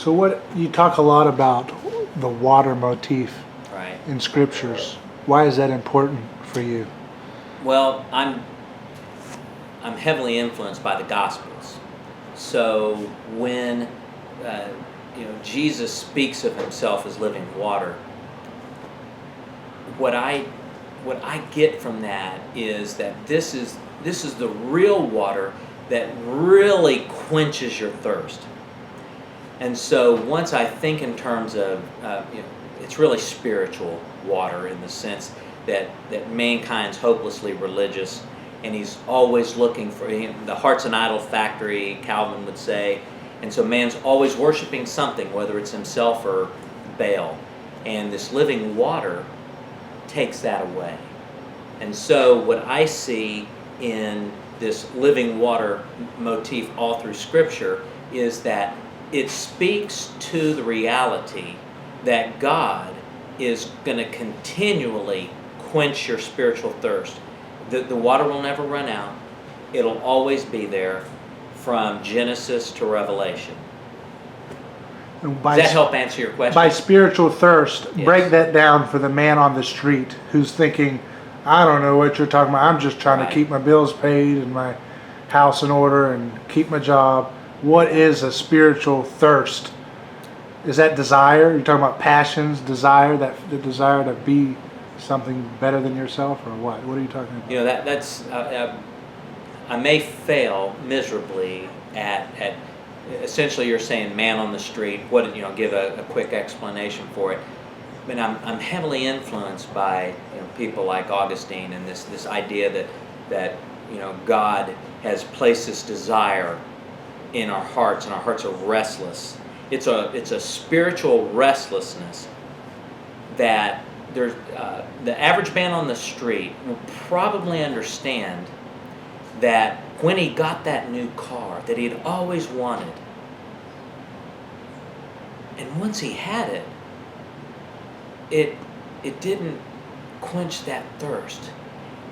So what you talk a lot about the water motif Right. in scriptures. Why is that important for you? Well, I'm heavily influenced by the Gospels. So when Jesus speaks of himself as living water, what I get from that is that this is the real water that really quenches your thirst. And so once I think in terms of it's really spiritual water in the sense that mankind's hopelessly religious, and he's always looking for the heart's an idol factory, Calvin would say, and so man's always worshiping something, whether it's himself or Baal, and this living water takes that away. And so what I see in this living water motif all through Scripture is that it speaks to the reality that God is going to continually quench your spiritual thirst. The water will never run out. It'll always be there from Genesis to Revelation. Does that help answer your question? By spiritual thirst, Yes. break that down for the man on the street who's thinking, I don't know what you're talking about. I'm just trying to keep my bills paid and my house in order and keep my job. What is a spiritual thirst? Is that desire? You're talking about passions, desire, the desire to be something better than yourself, or what? What are you talking about? That's I may fail miserably at essentially you're saying man on the street. What give a quick explanation for it. But I'm heavily influenced by people like Augustine and this idea that God has placed this desire in our hearts, and our hearts are restless. It's a spiritual restlessness that there's the average man on the street will probably understand that when he got that new car that he had always wanted, and once he had it didn't quench that thirst.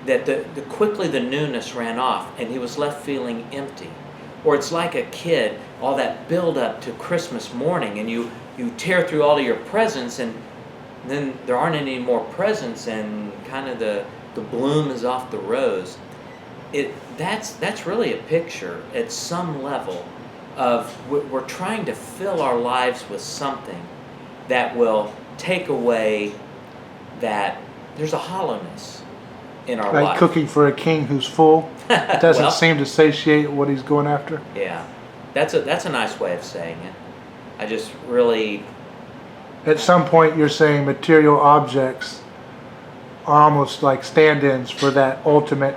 That the quickly the newness ran off, and he was left feeling empty. Or it's like a kid, all that build up to Christmas morning, and you tear through all of your presents, and then there aren't any more presents, and kind of the bloom is off the rose. That's really a picture at some level of we're trying to fill our lives with something that will take away that there's a hollowness in our life. Like cooking for a king who's full. It doesn't seem to satiate what he's going after. Yeah, that's a nice way of saying it. I just really. At some point, you're saying material objects are almost like stand-ins for that ultimate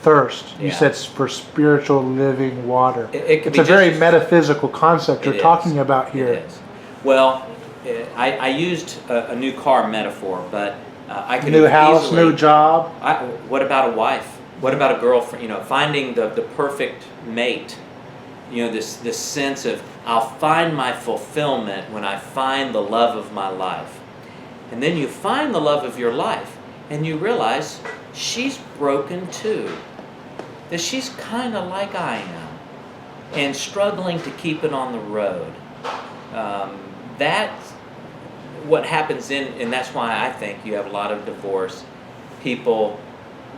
thirst. You said for spiritual living water. It's a very metaphysical concept you're talking about here. It is. Well, I used a new car metaphor, but I could new house, new job. What about a wife? What about a girlfriend? Finding the perfect mate. This sense of I'll find my fulfillment when I find the love of my life. And then you find the love of your life, and you realize she's broken too. That she's kind of like I am, and struggling to keep it on the road. That's what happens and that's why I think you have a lot of divorce, people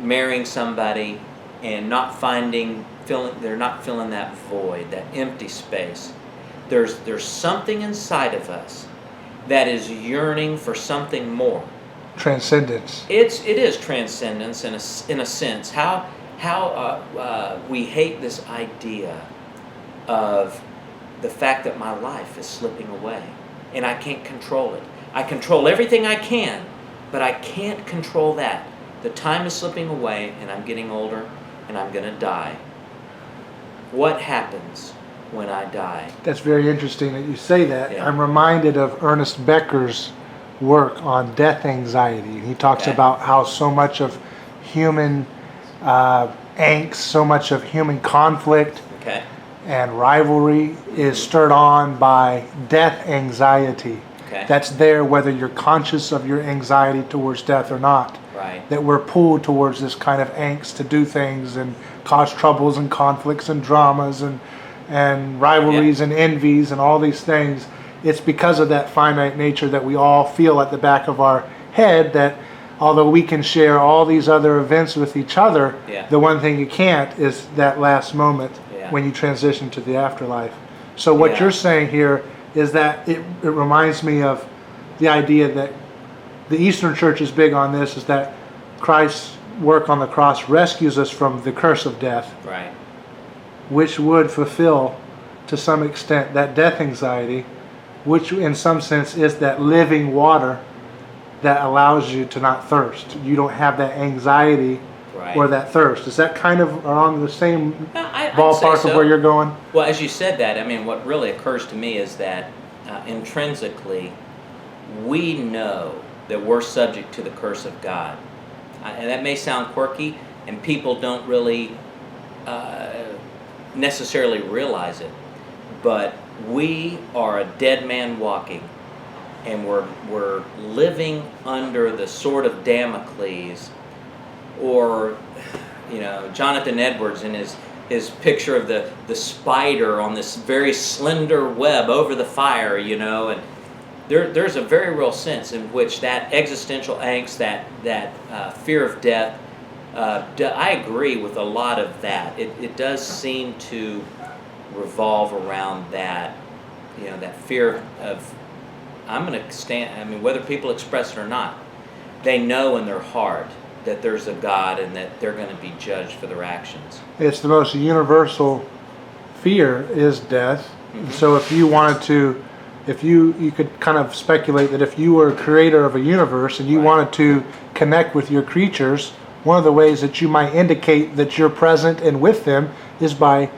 marrying somebody and they're not filling that void, that empty space. There's something inside of us that is yearning for something more. Transcendence. It is transcendence in a sense. How we hate this idea of the fact that my life is slipping away and I can't control it. I control everything I can, but I can't control that. The time is slipping away and I'm getting older and I'm going to die. What happens when I die? That's very interesting that you say that. Yeah. I'm reminded of Ernest Becker's work on death anxiety. He talks about how so much of human angst, so much of human conflict and rivalry is stirred on by death anxiety. That's there whether you're conscious of your anxiety towards death or not. Right. That we're pulled towards this kind of angst to do things and cause troubles and conflicts and dramas and and rivalries and envies and all these things. It's because of that finite nature that we all feel at the back of our head that although we can share all these other events with each other, the one thing you can't is that last moment when you transition to the afterlife. So what you're saying here is that it reminds me of the idea that the Eastern Church is big on this, is that Christ's work on the cross rescues us from the curse of death, right, which would fulfill to some extent that death anxiety, which in some sense is that living water that allows you to not thirst. You don't have that anxiety or that thirst. Is that kind of around the same ballpark of where you're going? Well, as you said that, I mean, what really occurs to me is that intrinsically, we know that we're subject to the curse of God. And that may sound quirky, and people don't really necessarily realize it, but we are a dead man walking, and we're living under the sword of Damocles, or Jonathan Edwards in his picture of the spider on this very slender web over the fire, and there's a very real sense in which that existential angst, that fear of death, I agree with a lot of that. It does seem to revolve around that, that fear of, I'm going to stand, I mean, whether people express it or not, they know in their heart that there's a God and that they're going to be judged for their actions. It's the most universal fear is death. Mm-hmm. So if you wanted to, if you could kind of speculate that if you were a creator of a universe and you wanted to connect with your creatures, one of the ways that you might indicate that you're present and with them is by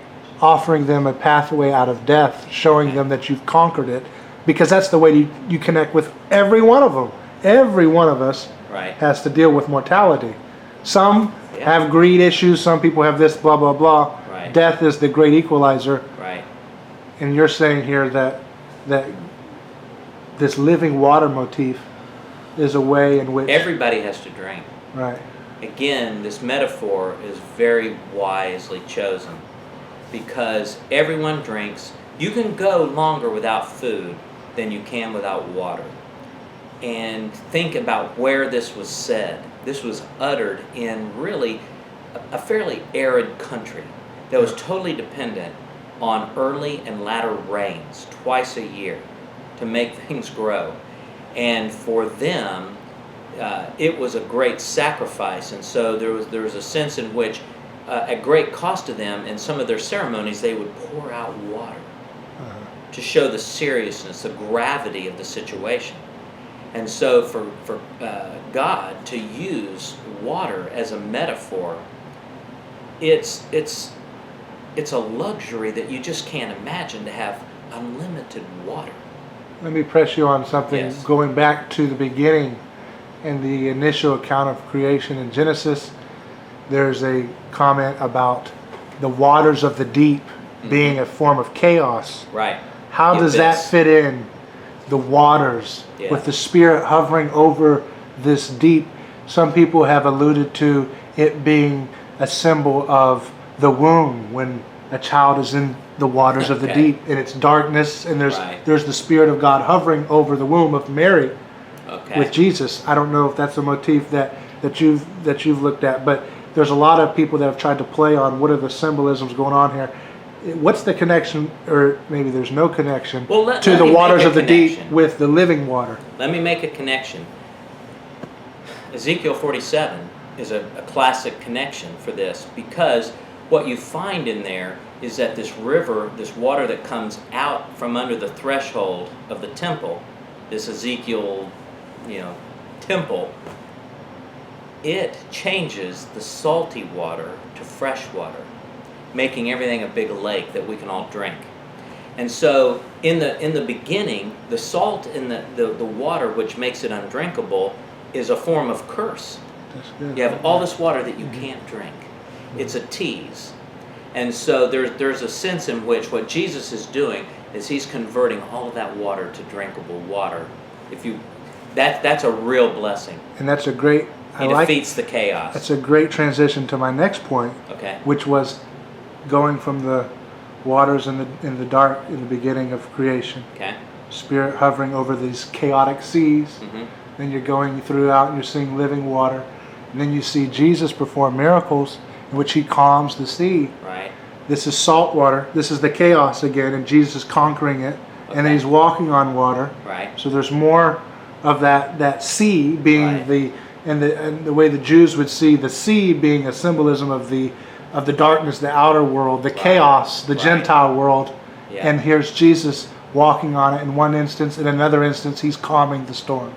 offering them a pathway out of death, showing them that you've conquered it, because that's the way you connect with every one of them. Every one of us has to deal with mortality. Some have greed issues, some people have this, blah, blah, blah. Right. Death is the great equalizer. Right. And you're saying here that this living water motif is a way in which everybody has to drink. Right. Again, this metaphor is very wisely chosen because everyone drinks. You can go longer without food than you can without water. And think about where this was said. This was uttered in really a fairly arid country that was totally dependent on early and latter rains twice a year to make things grow. And for them, it was a great sacrifice. And so there was a sense in which, at great cost to them, in some of their ceremonies, they would pour out water to show the seriousness, the gravity of the situation. And so for God to use water as a metaphor, it's a luxury that you just can't imagine, to have unlimited water. Let me press you on something. Yes. Going back to the beginning and the initial account of creation in Genesis, there's a comment about the waters of the deep being a form of chaos. Right. How does that fit in, the waters, with the Spirit hovering over this deep? Some people have alluded to it being a symbol of the womb, when a child is in the waters of the deep, and it's darkness, and there's the Spirit of God hovering over the womb of Mary with Jesus. I don't know if that's a motif that you've looked at, but there's a lot of people that have tried to play on what are the symbolisms going on here. What's the connection, or maybe there's no connection, to the waters of the deep with the living water? Let me make a connection. Ezekiel 47 is a classic connection for this, because what you find in there is that this river, this water that comes out from under the threshold of the temple, this Ezekiel, temple, it changes the salty water to fresh water, making everything a big lake that we can all drink. And so in the beginning, the salt in the water, which makes it undrinkable, is a form of curse. That's good. You have all this water that you can't drink. It's a tease. And so there's a sense in which what Jesus is doing is he's converting all of that water to drinkable water. That's a real blessing. And that's a great... He defeats the chaos. That's a great transition to my next point, which was going from the Waters in the dark in the beginning of creation. Okay. Spirit hovering over these chaotic seas. Mm-hmm. Then you're going throughout and you're seeing living water. And then you see Jesus perform miracles in which he calms the sea. Right. This is salt water. This is the chaos again, and Jesus is conquering it. Okay. And then he's walking on water. Right. So there's more of that sea being Right. and the way the Jews would see the sea being a symbolism of the darkness, the outer world, the Right. chaos, the Right. Gentile world. Yeah. And here's Jesus walking on it in one instance. In another instance, he's calming the storm.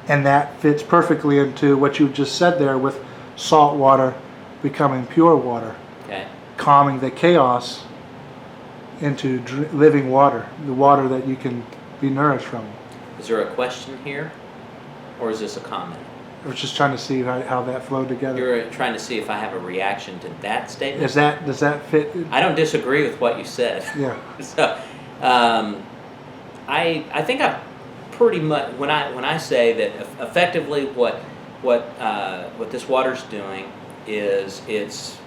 And that fits perfectly into what you just said there with salt water becoming pure water, Okay. calming the chaos into living water, the water that you can be nourished from. Is there a question here, or is this a comment? I was just trying to see how that flowed together. You're trying to see if I have a reaction to that statement. Does that fit? I don't disagree with what you said. Yeah. So, I think I pretty much when I say that effectively what this water's doing is it's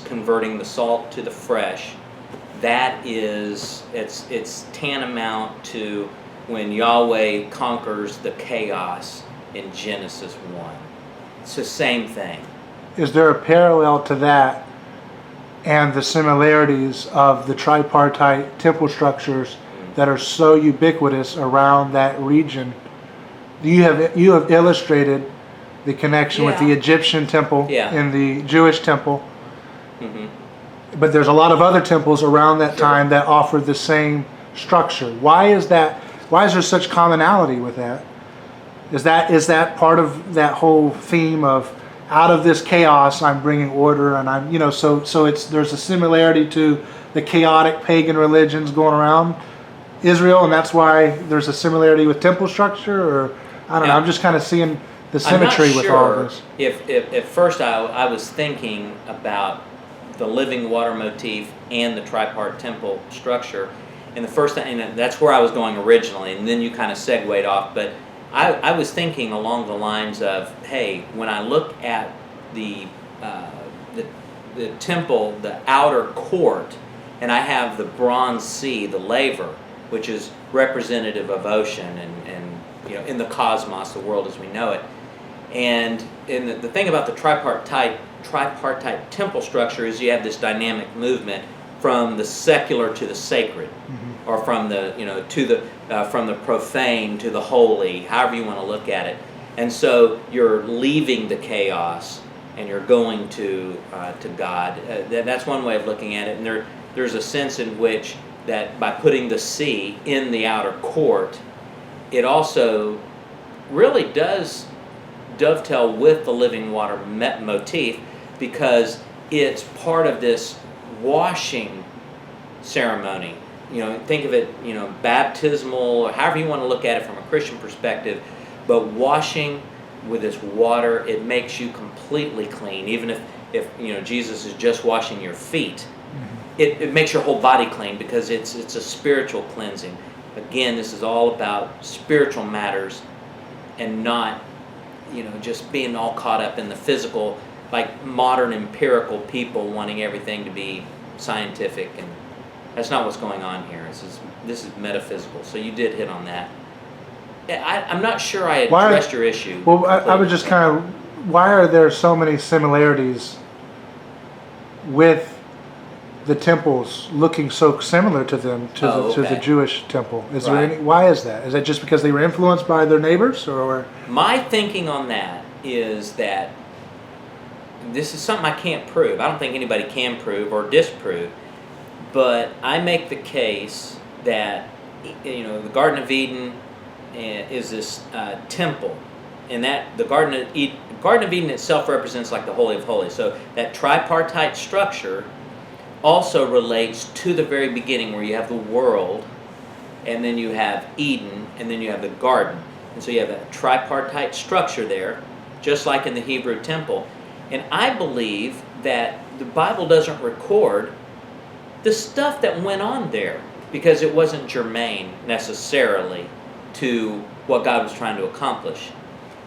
converting the salt to the fresh. That is it's tantamount to when Yahweh conquers the chaos in Genesis 1. It's the same thing. Is there a parallel to that and the similarities of the tripartite temple structures that are so ubiquitous around that region? You have illustrated the connection with the Egyptian temple and the Jewish temple. Mm-hmm. But there's a lot of other temples around that time that offer the same structure. Why is that? Why is there such commonality with that? Is that part of that whole theme of out of this chaos I'm bringing order, and I'm so there's a similarity to the chaotic pagan religions going around Israel, and that's why there's a similarity with temple structure, or I don't know. I'm just kind of seeing the symmetry with all of this. If at first I was thinking about the living water motif and the tripart temple structure, and the first thing, and that's where I was going originally, and then you kind of segued off, but I was thinking along the lines of, hey, when I look at the temple, the outer court, and I have the bronze sea, the laver, which is representative of ocean and in the cosmos, the world as we know it. And the thing about the tripartite temple structure is you have this dynamic movement from the secular to the sacred, or from the from the profane to the holy, however you want to look at it. And so you're leaving the chaos and you're going to God. That's one way of looking at it. And there's a sense in which that by putting the sea in the outer court, it also really does dovetail with the living water motif, because it's part of this washing ceremony. Think of it, baptismal, or however you want to look at it from a Christian perspective, but washing with this water, it makes you completely clean. Even if Jesus is just washing your feet, it makes your whole body clean, because it's a spiritual cleansing. Again, this is all about spiritual matters and not just being all caught up in the physical, like modern empirical people wanting everything to be scientific, and that's not what's going on here. This is metaphysical. So you did hit on that. I'm not sure I addressed your issue. Well, I was just kind of, why are there so many similarities with the temples looking so similar to them to the Jewish temple? Is there any? Why is that? Is that just because they were influenced by their neighbors, or? My thinking on that is that this is something I can't prove. I don't think anybody can prove or disprove, but I make the case that the Garden of Eden is this temple, and that the Garden of Eden itself represents like the Holy of Holies. So that tripartite structure also relates to the very beginning, where you have the world, and then you have Eden, and then you have the garden. And so you have a tripartite structure there, just like in the Hebrew temple. And I believe that the Bible doesn't record the stuff that went on there, because it wasn't germane necessarily to what God was trying to accomplish.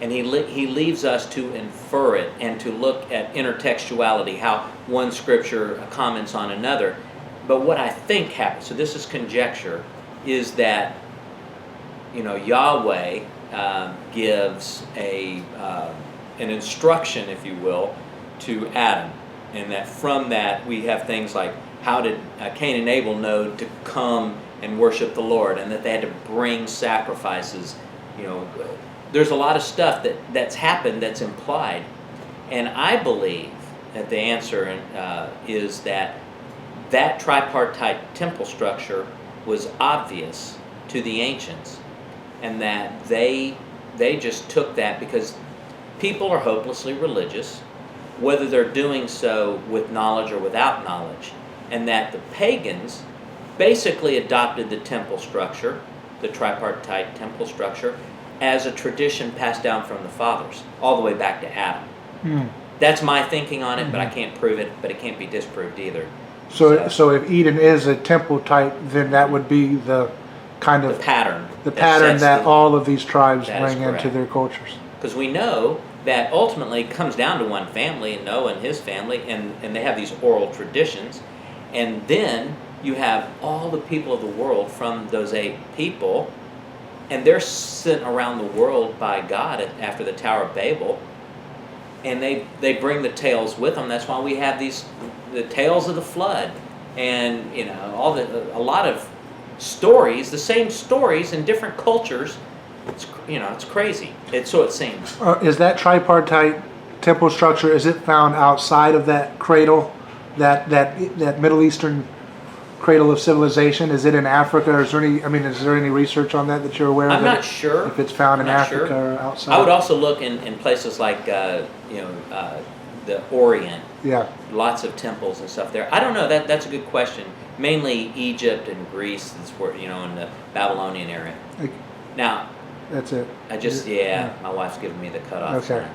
And he leaves us to infer it and to look at intertextuality, how one scripture comments on another. but what I think happened, so this is conjecture, is that, Yahweh gives an instruction, if you will, to Adam, and that from that we have things like, how did Cain and Abel know to come and worship the Lord, and that they had to bring sacrifices. There's a lot of stuff that's happened that's implied, and I believe that the answer is that tripartite temple structure was obvious to the ancients, and that they just took that because people are hopelessly religious, whether they're doing so with knowledge or without knowledge, and that the pagans basically adopted the temple structure, the tripartite temple structure, as a tradition passed down from the fathers, all the way back to Adam. That's my thinking on it, but I can't prove it, but it can't be disproved either. So if Eden is a temple type, then that would be the kind of the pattern that all of these tribes bring into correct. their cultures. Because we know that ultimately it comes down to one family, Noah and his family, and they have these oral traditions. And then you have all the people of the world from those 8 people, and they're sent around the world by God after the Tower of Babel, and they bring the tales with them. That's why we have the tales of the flood, and a lot of stories, the same stories in different cultures. It's crazy. So it seems. Is that tripartite temple structure? Is it found outside of that cradle, that Middle Eastern cradle of civilization? Is it in Africa, or is there any research on that you're aware of? I'm not sure if it's found in Africa or outside. I would also look in places like the Orient. Yeah. Lots of temples and stuff there. I don't know. That's a good question. Mainly Egypt and Greece. That's where in the Babylonian area. Now. That's it. My wife's giving me the cutoff. Okay. Sign.